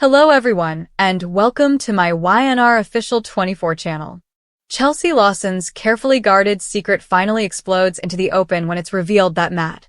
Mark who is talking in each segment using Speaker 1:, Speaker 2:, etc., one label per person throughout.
Speaker 1: Hello everyone, and welcome to my YNR Official 24 channel. Chelsea Lawson's carefully guarded secret finally explodes into the open when it's revealed that Matt,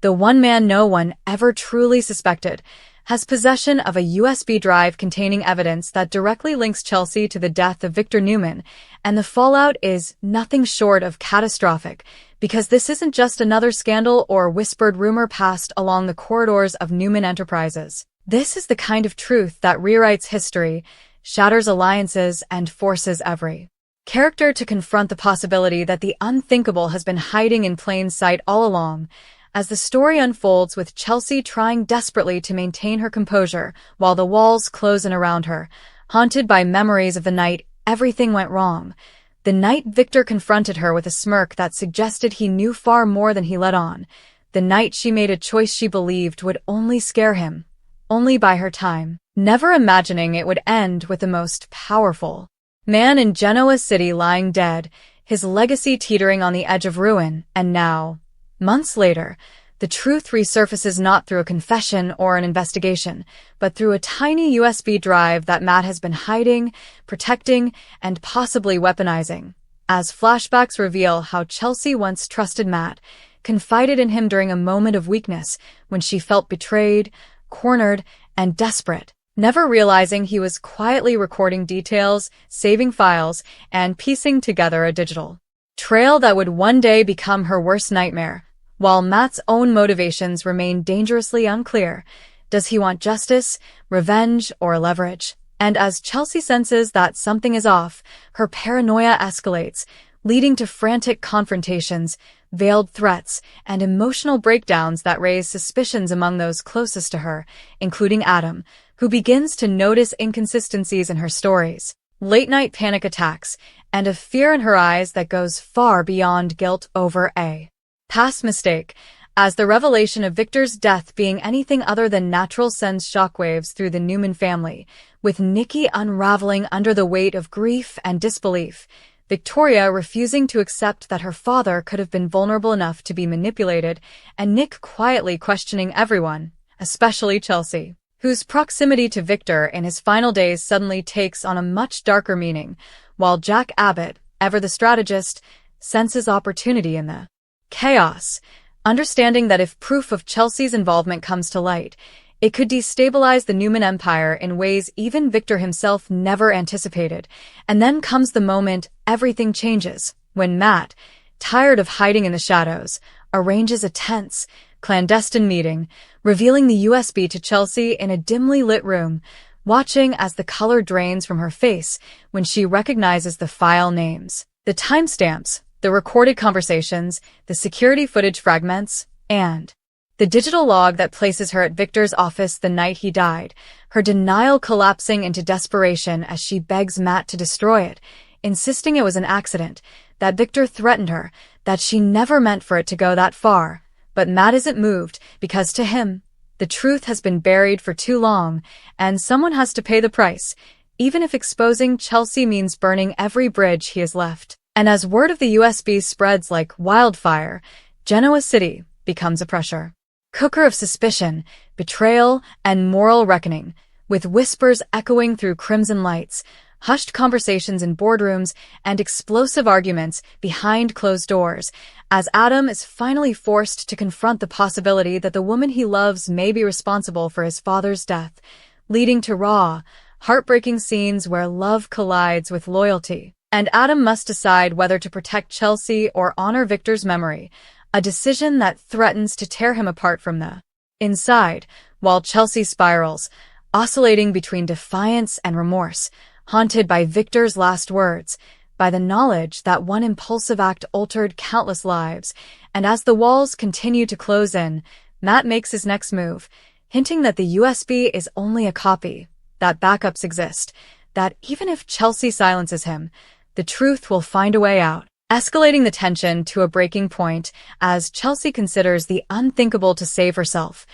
Speaker 1: the one man no one ever truly suspected, has possession of a USB drive containing evidence that directly links Chelsea to the death of Victor Newman, and the fallout is nothing short of catastrophic, because this isn't just another scandal or whispered rumor passed along the corridors of Newman Enterprises. This is the kind of truth that rewrites history, shatters alliances, and forces every character to confront the possibility that the unthinkable has been hiding in plain sight all along. As the story unfolds with Chelsea trying desperately to maintain her composure while the walls close in around her, haunted by memories of the night everything went wrong, the night Victor confronted her with a smirk that suggested he knew far more than he let on, the night she made a choice she believed would only scare him, only buy her time, never imagining it would end with the most powerful man in Genoa City lying dead, his legacy teetering on the edge of ruin, and now, months later, the truth resurfaces not through a confession or an investigation, but through a tiny USB drive that Matt has been hiding, protecting, and possibly weaponizing. As flashbacks reveal how Chelsea once trusted Matt, confided in him during a moment of weakness when she felt betrayed, cornered, and desperate, never realizing he was quietly recording details, saving files, and piecing together a digital trail that would one day become her worst nightmare. While Matt's own motivations remain dangerously unclear, does he want justice, revenge, or leverage? And as Chelsea senses that something is off, her paranoia escalates, leading to frantic confrontations, veiled threats, and emotional breakdowns that raise suspicions among those closest to her, including Adam, who begins to notice inconsistencies in her stories, late-night panic attacks, and a fear in her eyes that goes far beyond guilt over a past mistake. As the revelation of Victor's death being anything other than natural sends shockwaves through the Newman family, with Nikki unraveling under the weight of grief and disbelief, Victoria refusing to accept that her father could have been vulnerable enough to be manipulated, and Nick quietly questioning everyone, especially Chelsea, whose proximity to Victor in his final days suddenly takes on a much darker meaning, while Jack Abbott, ever the strategist, senses opportunity in the chaos, understanding that if proof of Chelsea's involvement comes to light, it could destabilize the Newman Empire in ways even Victor himself never anticipated. And then comes the moment everything changes, when Matt, tired of hiding in the shadows, arranges a tense, clandestine meeting, revealing the USB to Chelsea in a dimly lit room, watching as the color drains from her face when she recognizes the file names, the timestamps, the recorded conversations, the security footage fragments, and the digital log that places her at Victor's office the night he died, her denial collapsing into desperation as she begs Matt to destroy it, insisting it was an accident, that Victor threatened her, that she never meant for it to go that far. But Matt isn't moved, because to him, the truth has been buried for too long, and someone has to pay the price, even if exposing Chelsea means burning every bridge he has left. And as word of the USB spreads like wildfire, Genoa City becomes a pressure cooker of suspicion, betrayal, and moral reckoning, with whispers echoing through crimson lights, hushed conversations in boardrooms, and explosive arguments behind closed doors, as Adam is finally forced to confront the possibility that the woman he loves may be responsible for his father's death, leading to raw, heartbreaking scenes where love collides with loyalty. And Adam must decide whether to protect Chelsea or honor Victor's memory, a decision that threatens to tear him apart from the inside, while Chelsea spirals, oscillating between defiance and remorse, haunted by Victor's last words, by the knowledge that one impulsive act altered countless lives. And as the walls continue to close in, Matt makes his next move, hinting that the USB is only a copy, that backups exist, that even if Chelsea silences him, the truth will find a way out, escalating the tension to a breaking point as Chelsea considers the unthinkable to save herself,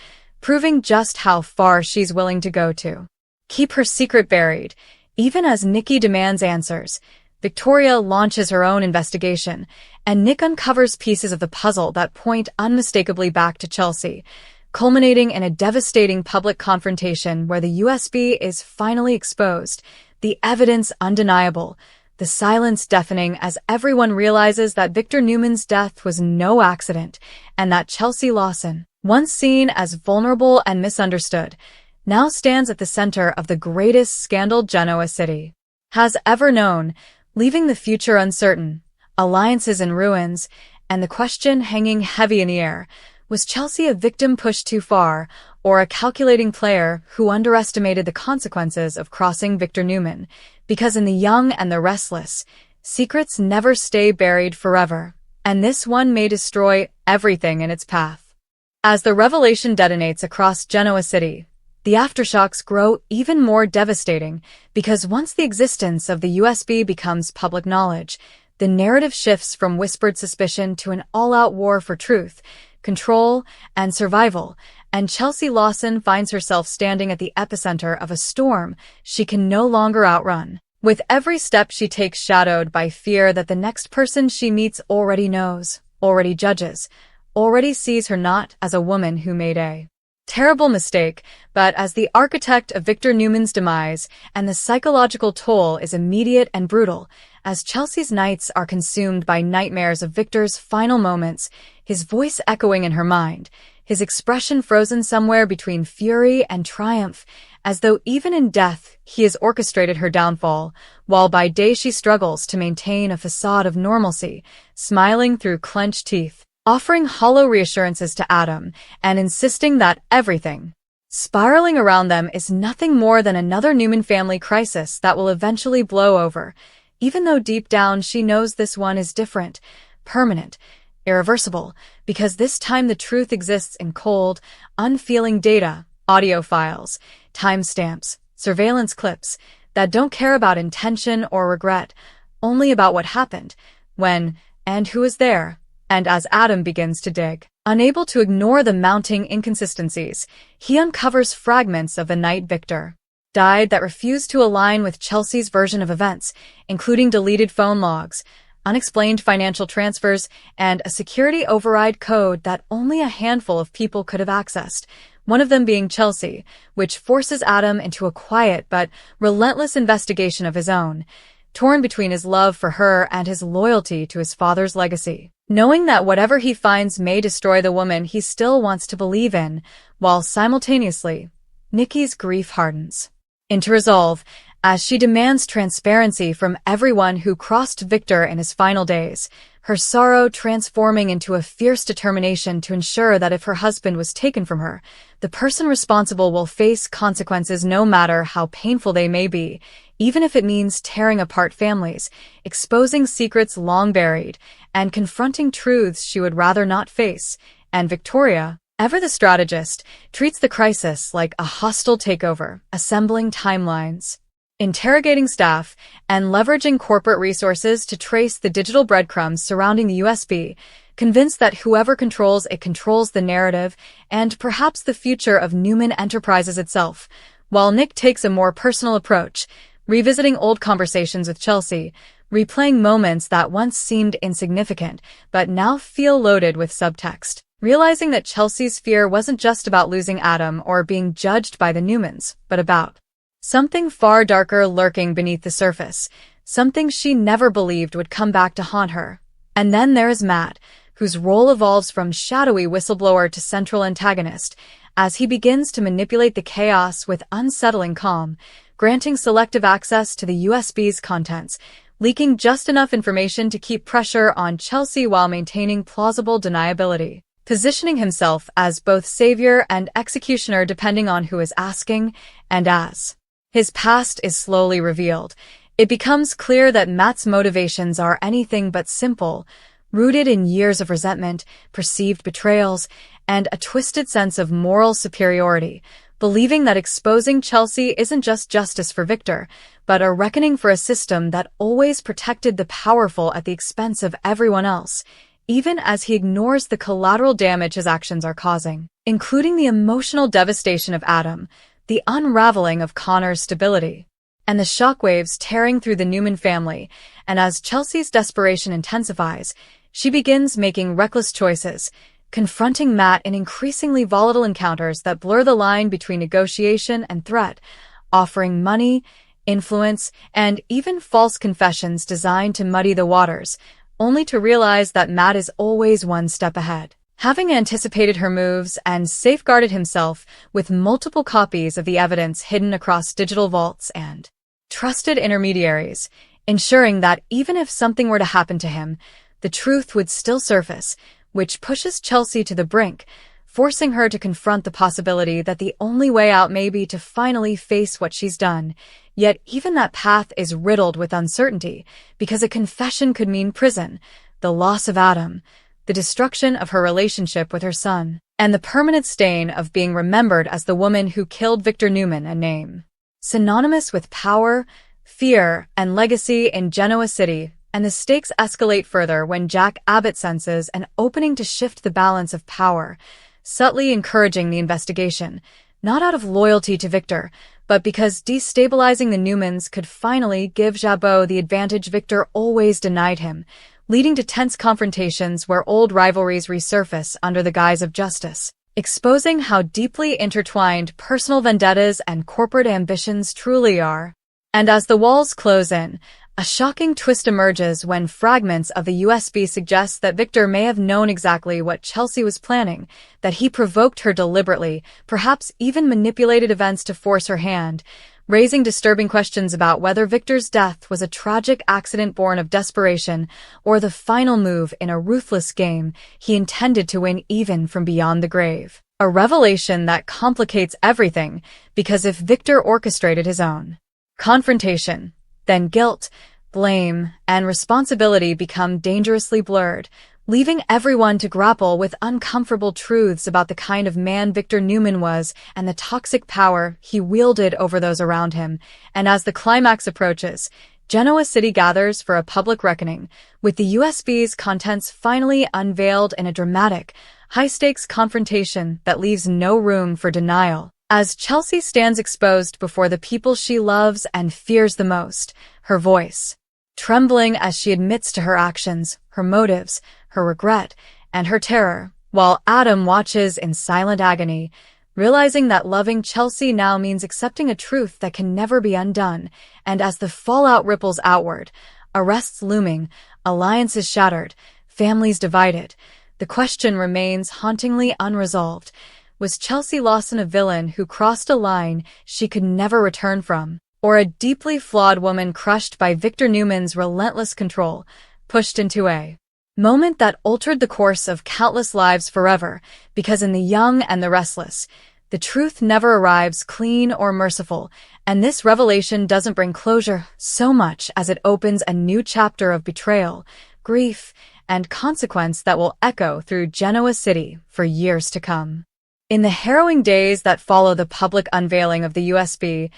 Speaker 1: proving just how far she's willing to go to keep her secret buried. Even as Nikki demands answers, Victoria launches her own investigation, and Nick uncovers pieces of the puzzle that point unmistakably back to Chelsea, culminating in a devastating public confrontation where the USB is finally exposed, the evidence undeniable, the silence deafening as everyone realizes that Victor Newman's death was no accident and that Chelsea Lawson, once seen as vulnerable and misunderstood, now stands at the center of the greatest scandal Genoa City has ever known, leaving the future uncertain, alliances in ruins, and the question hanging heavy in the air: was Chelsea a victim pushed too far, or a calculating player who underestimated the consequences of crossing Victor Newman? Because in the young and the restless, secrets never stay buried forever, and this one may destroy everything in its path. As the revelation detonates across Genoa City, the aftershocks grow even more devastating because once the existence of the USB becomes public knowledge, the narrative shifts from whispered suspicion to an all-out war for truth, control, and survival, and Chelsea Lawson finds herself standing at the epicenter of a storm she can no longer outrun, with every step she takes shadowed by fear that the next person she meets already knows, already judges, already sees her not as a woman who made a terrible mistake, but as the architect of Victor Newman's demise, and the psychological toll is immediate and brutal, as Chelsea's nights are consumed by nightmares of Victor's final moments, his voice echoing in her mind, his expression frozen somewhere between fury and triumph, as though even in death he has orchestrated her downfall, while by day she struggles to maintain a facade of normalcy, smiling through clenched teeth, offering hollow reassurances to Adam, and insisting that everything spiraling around them is nothing more than another Newman family crisis that will eventually blow over, even though deep down she knows this one is different, permanent, irreversible, because this time the truth exists in cold, unfeeling data, audio files, timestamps, surveillance clips that don't care about intention or regret, only about what happened, when, and who was there. And as Adam begins to dig, unable to ignore the mounting inconsistencies, he uncovers fragments of the night Victor died that refuse to align with Chelsea's version of events, including deleted phone logs, unexplained financial transfers, and a security override code that only a handful of people could have accessed, one of them being Chelsea, which forces Adam into a quiet but relentless investigation of his own, torn between his love for her and his loyalty to his father's legacy, knowing that whatever he finds may destroy the woman he still wants to believe in, while simultaneously, Nikki's grief hardens into resolve as she demands transparency from everyone who crossed Victor in his final days, her sorrow transforming into a fierce determination to ensure that if her husband was taken from her, the person responsible will face consequences no matter how painful they may be, even if it means tearing apart families, exposing secrets long buried, and confronting truths she would rather not face. And Victoria, ever the strategist, treats the crisis like a hostile takeover, assembling timelines, interrogating staff, and leveraging corporate resources to trace the digital breadcrumbs surrounding the USB, convinced that whoever controls it controls the narrative and perhaps the future of Newman Enterprises itself, while Nick takes a more personal approach, revisiting old conversations with Chelsea, replaying moments that once seemed insignificant but now feel loaded with subtext, realizing that Chelsea's fear wasn't just about losing Adam or being judged by the Newmans, but about something far darker lurking beneath the surface, something she never believed would come back to haunt her. And then there is Matt, whose role evolves from shadowy whistleblower to central antagonist, as he begins to manipulate the chaos with unsettling calm, granting selective access to the USB's contents, leaking just enough information to keep pressure on Chelsea while maintaining plausible deniability, positioning himself as both savior and executioner depending on who is asking, and as his past is slowly revealed, it becomes clear that Matt's motivations are anything but simple, rooted in years of resentment, perceived betrayals, and a twisted sense of moral superiority, believing that exposing Chelsea isn't just justice for Victor, but a reckoning for a system that always protected the powerful at the expense of everyone else, even as he ignores the collateral damage his actions are causing, including the emotional devastation of Adam, the unraveling of Connor's stability, and the shockwaves tearing through the Newman family. And as Chelsea's desperation intensifies, she begins making reckless choices, confronting Matt in increasingly volatile encounters that blur the line between negotiation and threat, offering money, influence, and even false confessions designed to muddy the waters, only to realize that Matt is always one step ahead. Having anticipated her moves and safeguarded himself with multiple copies of the evidence hidden across digital vaults and trusted intermediaries, ensuring that even if something were to happen to him, the truth would still surface, which pushes Chelsea to the brink, forcing her to confront the possibility that the only way out may be to finally face what she's done. Yet even that path is riddled with uncertainty, because a confession could mean prison, the loss of Adam, the destruction of her relationship with her son, and the permanent stain of being remembered as the woman who killed Victor Newman, a name synonymous with power, fear, and legacy in Genoa City. And the stakes escalate further when Jack Abbott senses an opening to shift the balance of power, subtly encouraging the investigation, not out of loyalty to Victor, but because destabilizing the Newmans could finally give Jabot the advantage Victor always denied him, leading to tense confrontations where old rivalries resurface under the guise of justice, exposing how deeply intertwined personal vendettas and corporate ambitions truly are. And as the walls close in, a shocking twist emerges when fragments of the USB suggest that Victor may have known exactly what Chelsea was planning, that he provoked her deliberately, perhaps even manipulated events to force her hand, raising disturbing questions about whether Victor's death was a tragic accident born of desperation or the final move in a ruthless game he intended to win even from beyond the grave. A revelation that complicates everything, because if Victor orchestrated his own confrontation, then guilt, blame, and responsibility become dangerously blurred, leaving everyone to grapple with uncomfortable truths about the kind of man Victor Newman was and the toxic power he wielded over those around him. And as the climax approaches, Genoa City gathers for a public reckoning, with the USB's contents finally unveiled in a dramatic, high-stakes confrontation that leaves no room for denial. As Chelsea stands exposed before the people she loves and fears the most, her voice trembling as she admits to her actions, her motives, her regret, and her terror, while Adam watches in silent agony, realizing that loving Chelsea now means accepting a truth that can never be undone. And as the fallout ripples outward, arrests looming, alliances shattered, families divided, the question remains hauntingly unresolved. Was Chelsea Lawson a villain who crossed a line she could never return from, or a deeply flawed woman crushed by Victor Newman's relentless control, pushed into a moment that altered the course of countless lives forever? Because in The Young and the Restless, the truth never arrives clean or merciful, and this revelation doesn't bring closure so much as it opens a new chapter of betrayal, grief, and consequence that will echo through Genoa City for years to come. In the harrowing days that follow the public unveiling of the USB,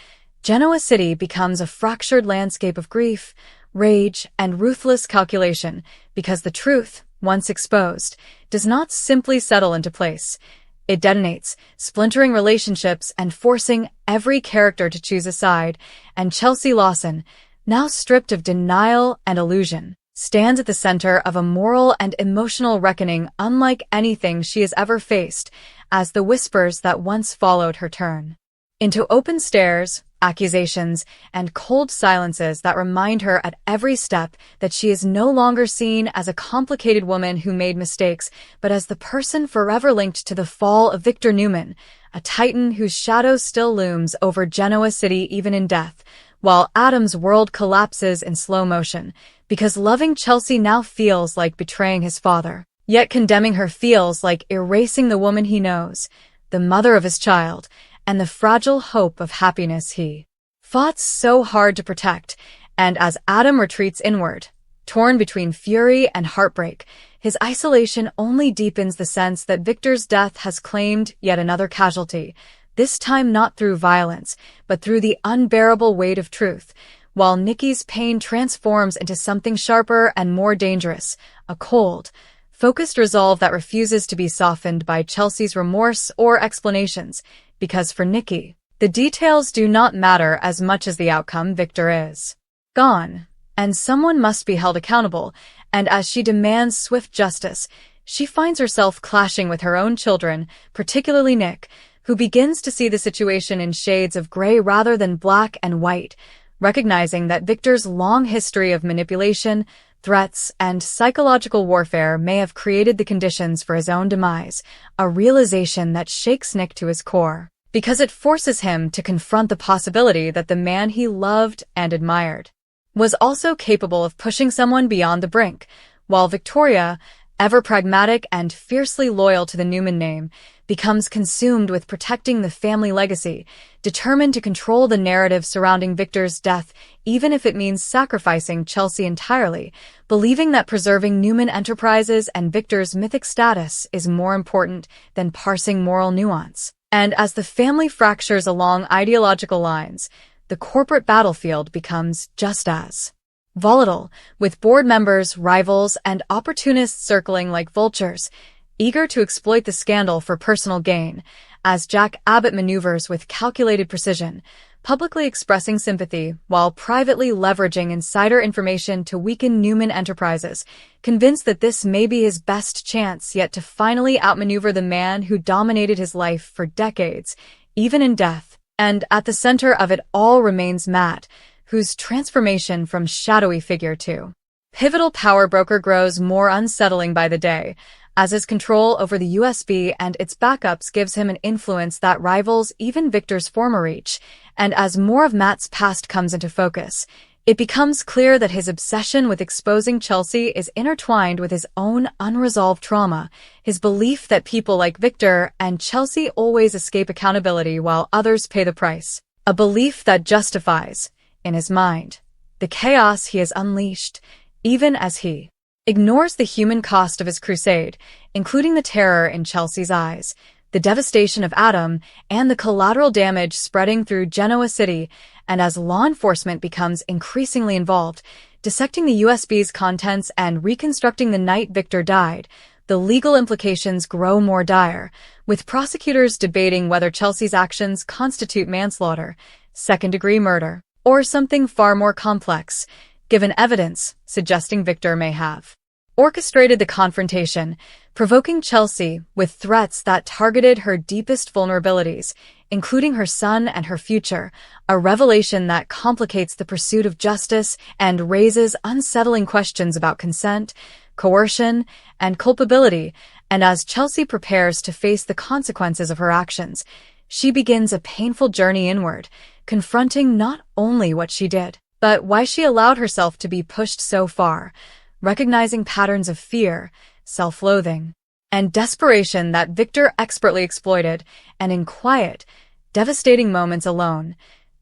Speaker 1: Genoa City becomes a fractured landscape of grief, rage, and ruthless calculation, because the truth, once exposed, does not simply settle into place. It detonates, splintering relationships and forcing every character to choose a side, and Chelsea Lawson, now stripped of denial and illusion, stands at the center of a moral and emotional reckoning unlike anything she has ever faced, as the whispers that once followed her turn into open stares, accusations, and cold silences that remind her at every step that she is no longer seen as a complicated woman who made mistakes, but as the person forever linked to the fall of Victor Newman, a titan whose shadow still looms over Genoa City even in death, while Adam's world collapses in slow motion, because loving Chelsea now feels like betraying his father. Yet condemning her feels like erasing the woman he knows, the mother of his child, and the fragile hope of happiness he fought so hard to protect. And as Adam retreats inward, torn between fury and heartbreak, his isolation only deepens the sense that Victor's death has claimed yet another casualty, this time not through violence, but through the unbearable weight of truth, while Nikki's pain transforms into something sharper and more dangerous, a cold, focused resolve that refuses to be softened by Chelsea's remorse or explanations, because for Nikki, the details do not matter as much as the outcome. Victor is gone, and someone must be held accountable, and as she demands swift justice, she finds herself clashing with her own children, particularly Nick, who begins to see the situation in shades of gray rather than black and white, recognizing that Victor's long history of manipulation, threats, and psychological warfare may have created the conditions for his own demise, a realization that shakes Nick to his core, because it forces him to confront the possibility that the man he loved and admired was also capable of pushing someone beyond the brink, while Victoria, ever pragmatic and fiercely loyal to the Newman name, becomes consumed with protecting the family legacy, determined to control the narrative surrounding Victor's death, even if it means sacrificing Chelsea entirely, believing that preserving Newman Enterprises and Victor's mythic status is more important than parsing moral nuance. And as the family fractures along ideological lines, the corporate battlefield becomes just as volatile, with board members, rivals, and opportunists circling like vultures, eager to exploit the scandal for personal gain, as Jack Abbott maneuvers with calculated precision, publicly expressing sympathy while privately leveraging insider information to weaken Newman Enterprises, convinced that this may be his best chance yet to finally outmaneuver the man who dominated his life for decades, even in death. And at the center of it all remains Matt, whose transformation from shadowy figure to pivotal power broker grows more unsettling by the day, as his control over the USB and its backups gives him an influence that rivals even Victor's former reach, and as more of Matt's past comes into focus, it becomes clear that his obsession with exposing Chelsea is intertwined with his own unresolved trauma, his belief that people like Victor and Chelsea always escape accountability while others pay the price, a belief that justifies, in his mind, the chaos he has unleashed, even as he ignores the human cost of his crusade, including the terror in Chelsea's eyes, the devastation of Adam, and the collateral damage spreading through Genoa City. And as law enforcement becomes increasingly involved, dissecting the USB's contents and reconstructing the night Victor died, the legal implications grow more dire, with prosecutors debating whether Chelsea's actions constitute manslaughter, second-degree murder, or something far more complex, given evidence suggesting Victor may have orchestrated the confrontation, provoking Chelsea with threats that targeted her deepest vulnerabilities, including her son and her future, a revelation that complicates the pursuit of justice and raises unsettling questions about consent, coercion, and culpability. And as Chelsea prepares to face the consequences of her actions, she begins a painful journey inward, confronting not only what she did, but why she allowed herself to be pushed so far, recognizing patterns of fear, self-loathing, and desperation that Victor expertly exploited, and in quiet, devastating moments alone,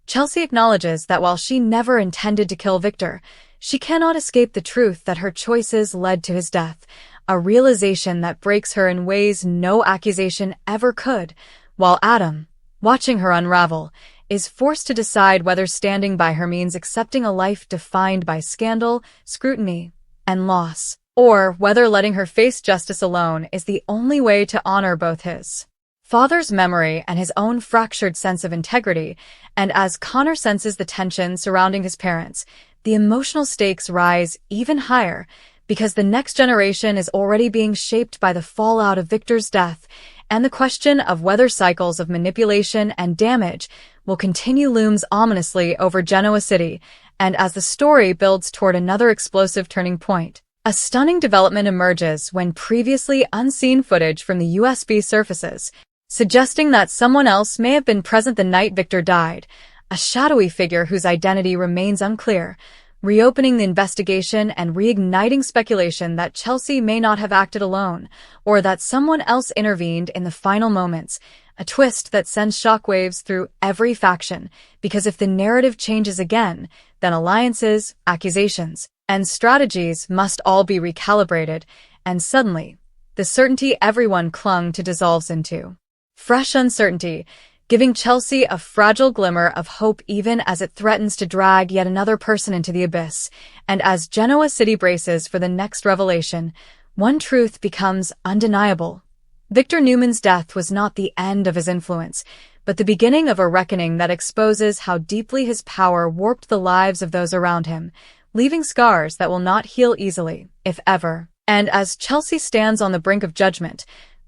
Speaker 1: Chelsea acknowledges that while she never intended to kill Victor, she cannot escape the truth that her choices led to his death, a realization that breaks her in ways no accusation ever could, while Adam, watching her unravel, is forced to decide whether standing by her means accepting a life defined by scandal, scrutiny, and loss, or whether letting her face justice alone is the only way to honor both his father's memory and his own fractured sense of integrity. And as Connor senses the tension surrounding his parents, the emotional stakes rise even higher, because the next generation is already being shaped by the fallout of Victor's death, and the question of whether cycles of manipulation and damage will continue looms ominously over Genoa City. And as the story builds toward another explosive turning point, a stunning development emerges when previously unseen footage from the USB surfaces, suggesting that someone else may have been present the night Victor died, a shadowy figure whose identity remains unclear, reopening the investigation and reigniting speculation that Chelsea may not have acted alone, or that someone else intervened in the final moments, a twist that sends shockwaves through every faction, because if the narrative changes again, then alliances, accusations, and strategies must all be recalibrated, and suddenly, the certainty everyone clung to dissolves into fresh uncertainty, giving Chelsea a fragile glimmer of hope even as it threatens to drag yet another person into the abyss. And as Genoa City braces for the next revelation, one truth becomes undeniable. Victor Newman's death was not the end of his influence, but the beginning of a reckoning that exposes how deeply his power warped the lives of those around him, leaving scars that will not heal easily, if ever. And as Chelsea stands on the brink of judgment,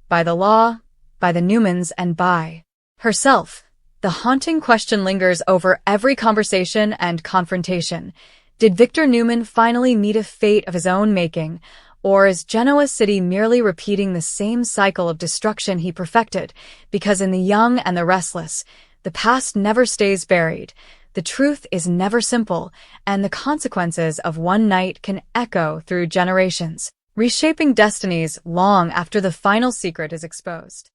Speaker 1: by the law, by the Newmans, and by herself, the haunting question lingers over every conversation and confrontation. Did Victor Newman finally meet a fate of his own making, or is Genoa City merely repeating the same cycle of destruction he perfected? Because in the young and the restless, the past never stays buried, the truth is never simple, and the consequences of one night can echo through generations, reshaping destinies long after the final secret is exposed.